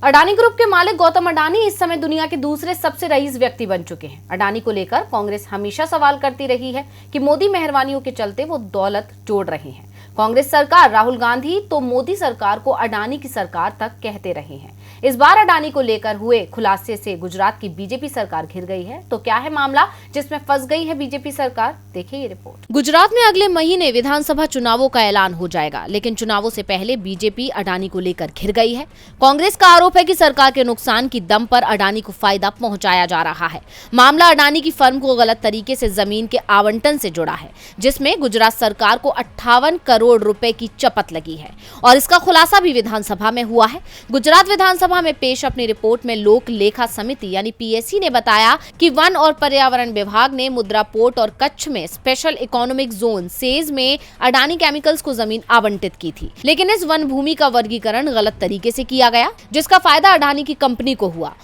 Adani group के मालिक गौतम अडानी इस समय दुनिया के दूसरे सबसे रईस व्यक्ति बन चुके हैं। अडानी को लेकर कांग्रेस हमेशा सवाल करती रही है कि मोदी मेहरबानियों के चलते वो दौलत जोड़ रहे हैं। कांग्रेस सरकार, राहुल गांधी तो मोदी सरकार को अडानी की सरकार तक कहते रहे हैं। इस बार अडानी को लेकर हुए खुलासे से गुजरात की बीजेपी सरकार घिर गई है। तो क्या है मामला जिसमें फंस गई है बीजेपी सरकार? देखिए ये रिपोर्ट। गुजरात में अगले महीने विधानसभा चुनावों का ऐलान हो जाएगा, लेकिन चुनावों से पहले बीजेपी अडानी को लेकर घिर गई है। कांग्रेस का आरोप है कि सरकार के नुकसान की दम पर अडानी को फायदा पहुंचाया जा रहा है। मामला अडानी की फर्म को गलत तरीके से जमीन के आवंटन से जुड़ा है, जिसमें गुजरात सरकार को 58 करोड़ रुपए की चपत लगी है और इसका खुलासा भी विधानसभा में हुआ है। गुजरात विधानसभा में पेश अपनी रिपोर्ट में लोक लेखा समिति यानी पीएससी ने बताया कि वन और पर्यावरण विभाग ने मुद्रा पोर्ट और कच्छ में स्पेशल इकोनॉमिक जोन सेज में अडानी केमिकल्स को जमीन आवंटित की थी, लेकिन इस वन भूमि का वर्गीकरण गलत तरीके से किया गया, जिसका फायदा अडानी की कंपनी को हुआ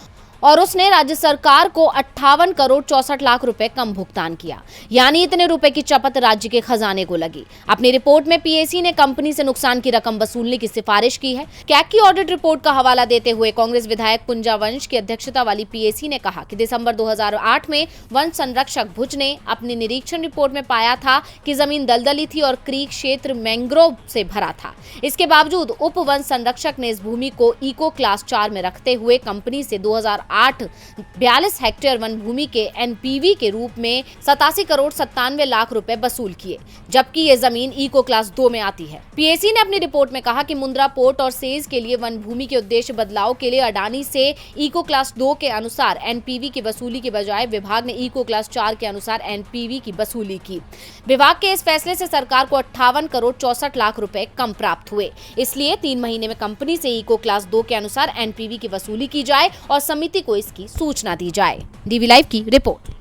और उसने राज्य सरकार को 58 करोड़ 64 लाख रुपए कम भुगतान किया, यानी इतने रुपए की चपत राज्य के खजाने को लगी। अपनी रिपोर्ट में पीएससी ने कंपनी से नुकसान की रकम वसूलने की सिफारिश की है। कैग की ऑडिट रिपोर्ट का हवाला देते हुए कांग्रेस विधायक पुंजा वंश की अध्यक्षता वाली पीएससी ने कहा कि दिसंबर 2008 में वन संरक्षक भुज ने अपनी निरीक्षण रिपोर्ट में पाया था कि जमीन दलदली थी और क्रीक क्षेत्र मैंग्रोव से भरा था। इसके बावजूद उप वन संरक्षक ने इस भूमि को इको क्लास 4 में रखते हुए कंपनी से 42 हेक्टेयर वन भूमि के एनपीवी के रूप में 87 करोड़ 97 लाख रुपए वसूल किए, जबकि ये जमीन इको क्लास 2 में आती है। पीएससी ने अपनी रिपोर्ट में कहा कि मुंद्रा पोर्ट और सेज के लिए वन भूमि के उद्देश्य बदलाव के लिए अडानी से इको क्लास 2 के अनुसार एनपीवी की वसूली के बजाय विभाग ने इको क्लास 4 के अनुसार एनपीवी की वसूली की। विभाग के इस फैसले से सरकार को 58 करोड़ 64 लाख रुपए कम प्राप्त हुए। इसलिए 3 महीने में कंपनी से इको क्लास 2 के अनुसार एनपीवी की वसूली की जाए और समिति को इसकी सूचना दी जाए। डीवी लाइव की रिपोर्ट।